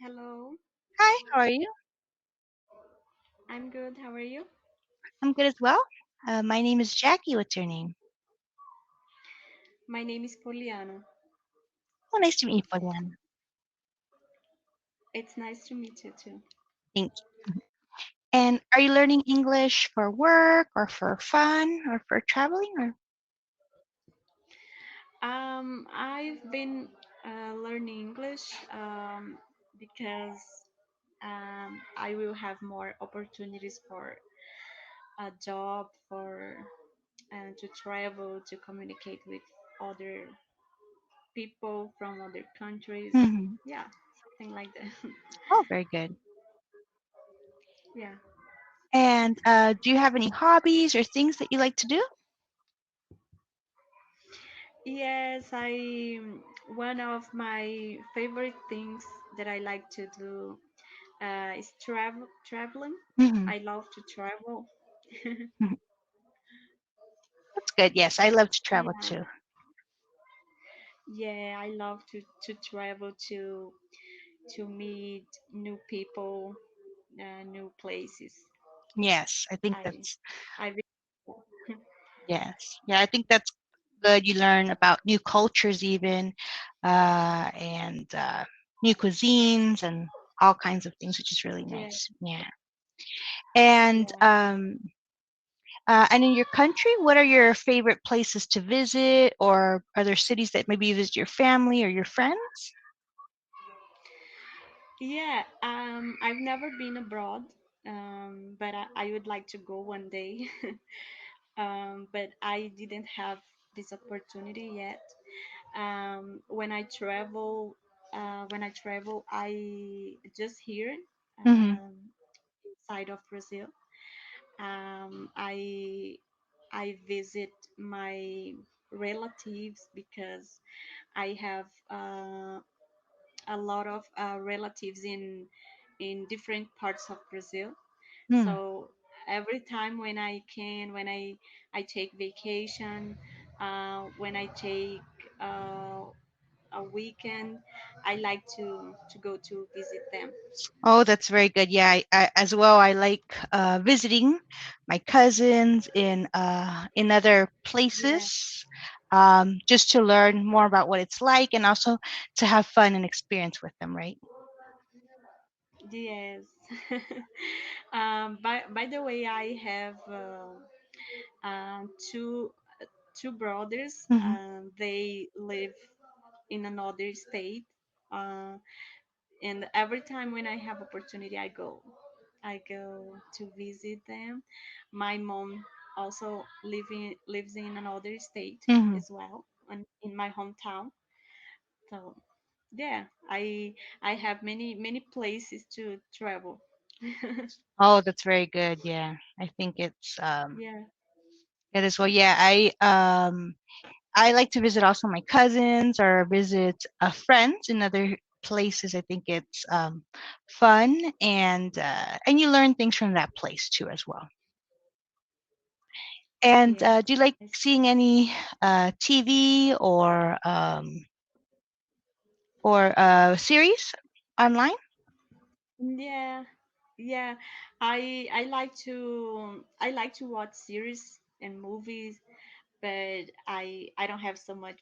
Hello, Hi, how are you? I'm good. How are you? I'm good as well. My name is Jackie. What's your name? My name is Poliana. Oh, nice to meet you, Poliana. It's nice to meet you too. Thank you. And are you learning English for work or for fun or for traveling or? I've been learning English because I will have more opportunities for a job, for to travel, to communicate with other people from other countries. Hmm. Yeah, something like that. Oh, very good. Yeah. And do you have any hobbies or things that you like to do? Yes, I one of my favorite things that I like to do is traveling. Hmm. I love to travel. That's good. Yes, I love to travel Yeah, too. yeah, I love to travel to meet new people, new places. Yes, I think I that's I really- yes. Yeah, I think that's good. You learn about new cultures even, and new cuisines and all kinds of things, which is really yeah, nice. Yeah. And yeah. and in your country, what are your favorite places to visit, or are there cities that maybe you visit your family or your friends? Yeah, I've never been abroad, but I would like to go one day. But I didn't have this opportunity yet. When I travel, I just here Hmm. inside of Brazil. I visit my relatives because I have a lot of relatives in different parts of Brazil. Mm. So every time when I take vacation, when I take uh, a weekend, I like to go to visit them. Oh, that's very good. Yeah, as well. I like visiting my cousins in other Yeah. places, just to learn more about what it's like, and also to have fun and experience with them. Right? Yes. By the way, I have two brothers. Hmm. They live in another state. Uh, and every time when I have opportunity, I go to visit them. My mom also lives in another state Hmm. as well, in my hometown. So yeah, I have many places to travel. Oh, that's very good. Yeah, I think it's Yeah, good as well. Yeah, I like to visit also my cousins or visit friends in other places. I think it's fun, and you learn things from that place too as well. And yeah. do you like seeing any TV or series online? Yeah, yeah. I like to watch series and movies, but I don't have so much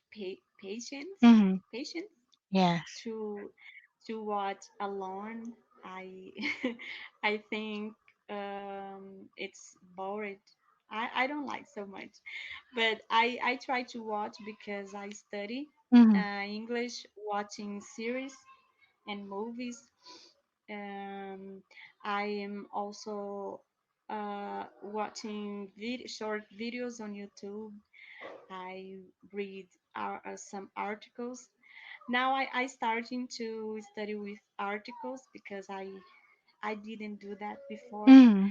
Hmm. patience Yes. to watch alone. I I think it's bored. I don't like so much, but I try to watch because I study Hmm. English, watching series and movies. Um, I am also watching short videos on YouTube. I read some articles. Now I starting to study with articles because I didn't do that before. Hmm.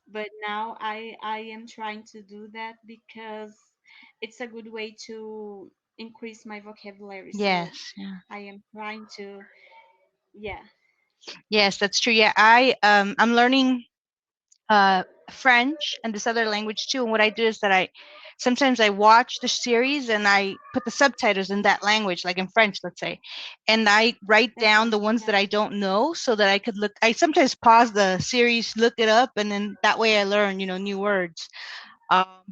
But now I am trying to do that because it's a good way to increase my vocabulary. So Yes. Yeah. I am trying to, yeah, Yes, that's true. Yeah, I'm learning French and this other language too. And what I do is that sometimes I watch the series and I put the subtitles in that language, like in French, let's say, and I write down the ones that Yeah. I don't know so that I could look. I sometimes pause the series, look it up, and then that way I learn, new words,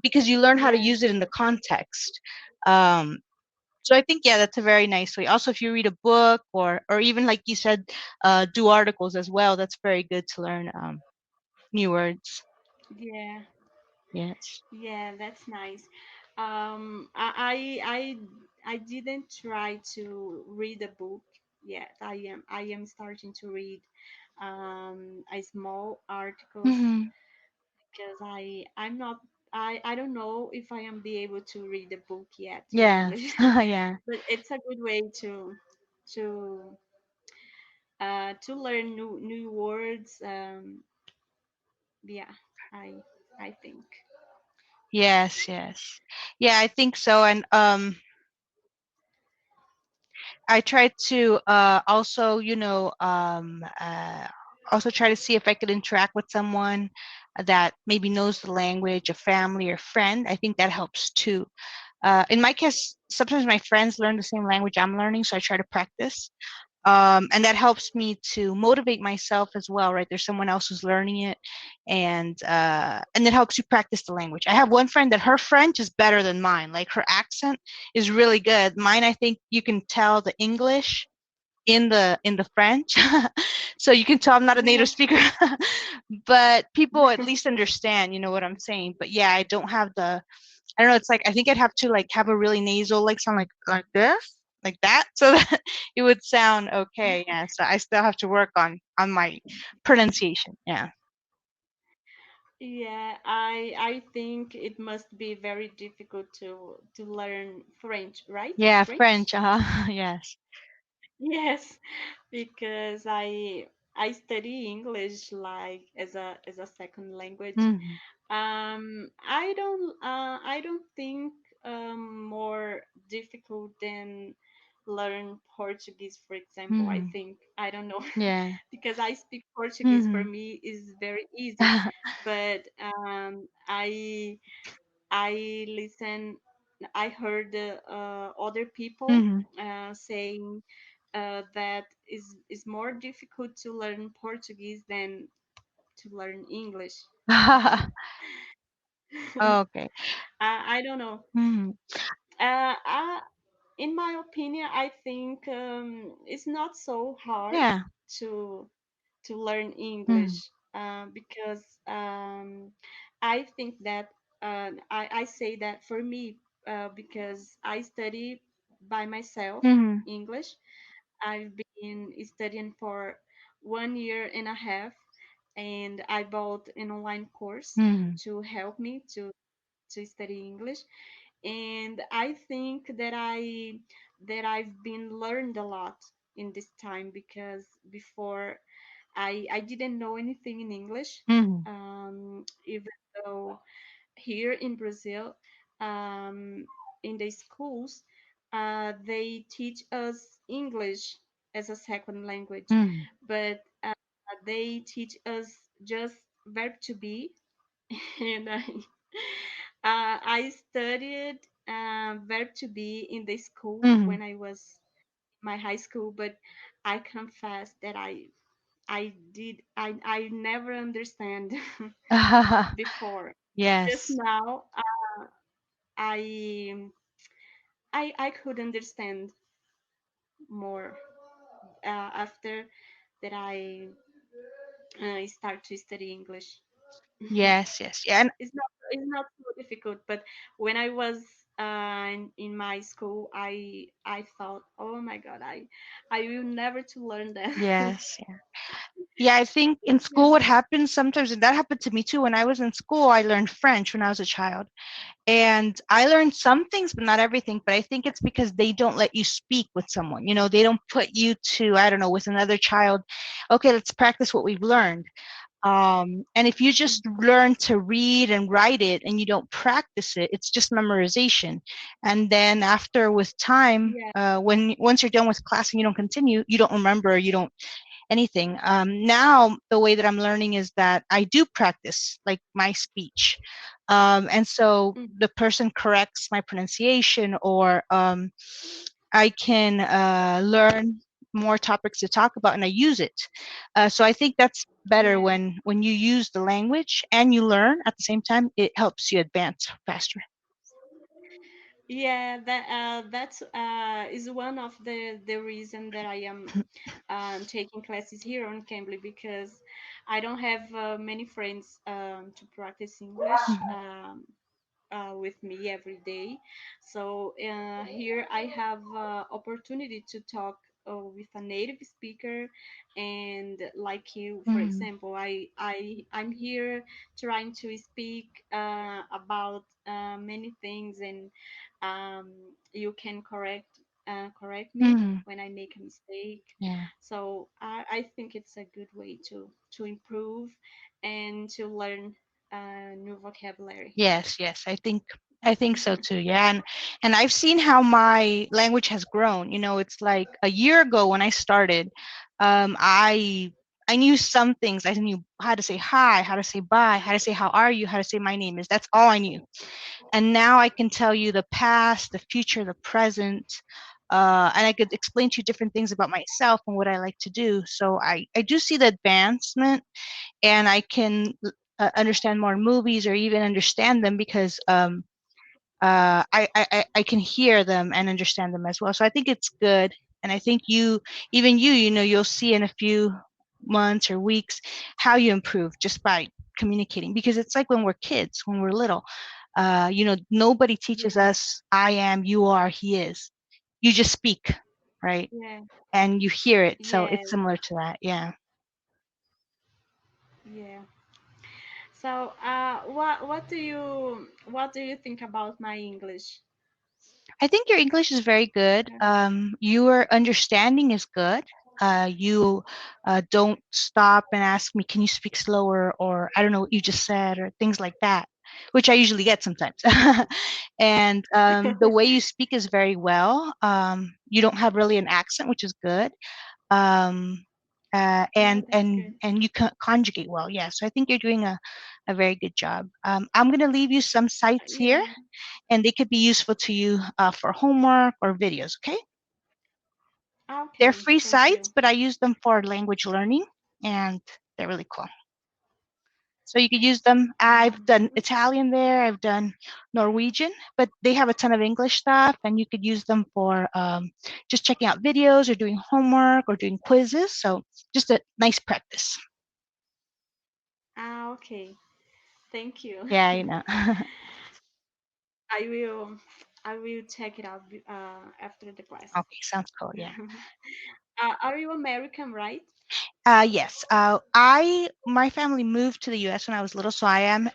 because you learn how to Yeah. use it in the context. Um, so I think, yeah, that's a very nice way. Also, if you read a book or even like you said, do articles as well, that's very good to learn new words. Yeah. Yes. Yeah, that's nice. I didn't try to read a book yet. I am starting to read a small articles Hmm. because I'm not I don't know if I am be able to read a book yet in Yeah. English. Yeah. But it's a good way to to learn new words. Yeah, I I think. Yes. Yes. Yeah, I think so. And I try to also, also try to see if I could interact with someone that maybe knows the language, a family or friend. I think that helps too. In my case, sometimes my friends learn the same language I'm learning, so I try to practice. And that helps me to motivate myself as well, right? There's someone else who's learning it, and it helps you practice the language. I have one friend that her French is better than mine. Like her accent is really good. Mine, I think you can tell the English in the French, so you can tell I'm not a native speaker, but people at least understand, what I'm saying. But yeah, I don't have the I don't know. It's like I think I'd have to like have a really nasal like sound like this, like that, so that it would sound okay. Yeah. So I still have to work on my pronunciation. Yeah. Yeah, I think it must be very difficult to learn French, right? Yeah. French? French. Yes. Yes, because I study English like as a second language. Mhm. I don't think more difficult than learn Portuguese, for example. I Mhm. think I don't know Yeah. because I speak Portuguese. For Mhm. me is very easy, but I listen. I heard other people Mhm. saying that is more difficult to learn Portuguese than to learn English. Okay. I don't know. Mhm. I, in my opinion, I think it's not so hard Yeah. to to learn Mhm. English because I think that I say that for me because I study by myself Mhm. English. I've been studying for 1 year and a half, and I bought an online course Mhm. to help me to study English. And I think that I've been learned a lot in this time because before I didn't know anything in English, Mhm. even though here in Brazil, um, in the schools, they teach us English as a second language, Mhm. but they teach us just verb to be, and I studied verb to be in the school Mhm. when I was my high school, but I confess that I never understand before. Just Yes. now, I I could understand more after that I start to study English. Yes. Yes. Yeah. And It's not so difficult, but when I was in my school, I thought, oh my God, I will never to learn that. yes. Yeah, I think in school what Yeah, happens sometimes, and that happened to me too. When I was in school, I learned French when I was a child. And I learned some things, but not everything. But I think it's because they don't let you speak with someone. They don't put you to, I don't know, with another child. Okay, let's practice what we've learned. And if you just learn to read and write it and you don't practice it, it's just memorization. And then after with time, yeah, when once you're done with class and you don't continue, you don't remember, you don't anything. Now, the way that I'm learning is that I do practice like my speech. And so Mm. the person corrects my pronunciation, or I can learn more topics to talk about, and I use it. So I think that's better Yeah. when you use the language and you learn at the same time. It helps you advance faster. Yeah, that's is one of the reason that I am taking classes here on Cambly, because I don't have many friends to practice English Mhm. with me every day. So here I have opportunity to talk with a native speaker, and like you, for Mhm. example, I'm here trying to speak about many things, and um, you can correct me Mhm. when I make a mistake. Yeah. So I think it's a good way to improve and to learn new vocabulary. Yes, yes, I think so too. Yeah, and I've seen how my language has grown. It's like a year ago when I started, I knew some things. I knew how to say hi, how to say bye, how to say how are you, how to say my name is. That's all I knew. And now I can tell you the past, the future, the present, and I could explain to you different things about myself and what I like to do. So I do see the advancement, and I can understand more movies, or even understand them, because I can hear them and understand them as well. So I think it's good, and I think even you'll see in a few months or weeks how you improve just by communicating, because it's like when we're kids, when we're little. Nobody teaches Yeah, us I am, you are, he is. You just speak, right? yeah, And you hear it, so yeah, it's similar to that. Yeah. yeah. So, what do you think about my English? I think your English is very good. Yeah. Your understanding is good. You don't stop and ask me, "Can you speak slower?" or "I don't know what you just said," or things like that, which I usually get sometimes. And the way you speak is very well. You don't have really an accent, which is good. Um, Oh, that's and good. and you conjugate well. Yeah, so I think you're doing a very good job. I'm going to leave you some sites here, Yeah. and they could be useful to you for homework or videos. Okay, they're Okay. free Thank sites, you. but I use them for language learning, and they're really cool. So you could use them. I've done Italian there. I've done Norwegian, but they have a ton of English stuff, and you could use them for just checking out videos, or doing homework, or doing quizzes. So just a nice practice. Okay. Thank you. Yeah, you know. I will. I will check it out after the class. Okay, sounds cool. Yeah. Are you American, right? Yes. My family moved to the U.S. when I was little, so I am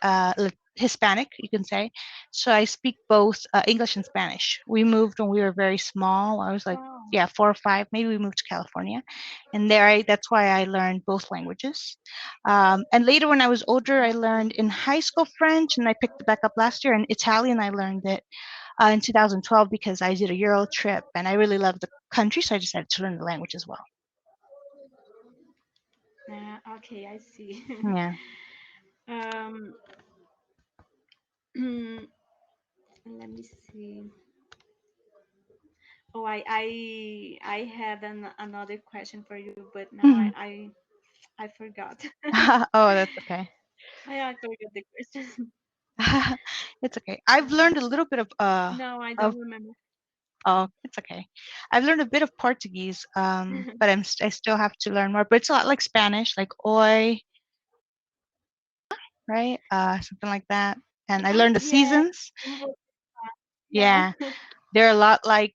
Hispanic, you can say. So I speak both English and Spanish. We moved when we were very small. I was like, Oh, yeah, 4 or 5. Maybe we moved to California, and that's why I learned both languages. And later, when I was older, I okay. learned in high school French, and I picked it back up last year. And Italian, I learned it in 2012 because I did a Euro trip, and I really loved the country, so I decided to learn the language as well. Okay, I see. Yeah. um, let me see. Oh, I had another question for you, but now Mhm. I forgot. Oh, that's okay. I forgot the question. It's okay. I've Uh, learned a little bit no, I of don't remember. oh, it's okay. I've learned a bit of Portuguese, but I still have to learn more. But it's a lot like Spanish, like oi, right? Something like that. And I learned the Yeah, seasons. yeah, Yeah, they're a lot like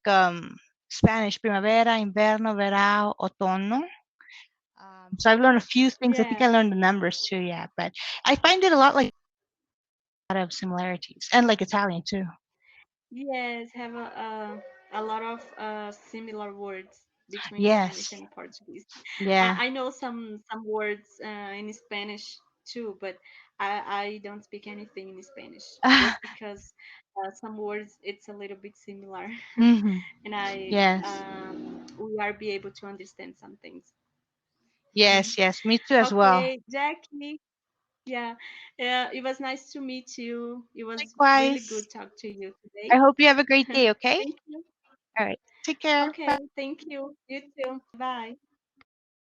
Spanish: primavera, invierno, verano, otoño. So I've learned a few things. I think yeah. I learned the numbers too. Yeah, but I find it a lot like a lot of similarities, and like Italian too. Yes, have a lot of similar words between Spanish Yes. and Portuguese. Yeah. I know some words in Spanish too, but I don't speak anything in Spanish just because some words it's a little bit similar, Mhm. and I Yes. we are be able to understand some things. Yes, yes. Me too as well. Okay, Jackie. Yeah, it was nice to meet you. It was really Likewise. good talk to you I today. hope you have a great day, okay? Thank you. All right. Take care. Okay, Bye. thank you. You too. Bye.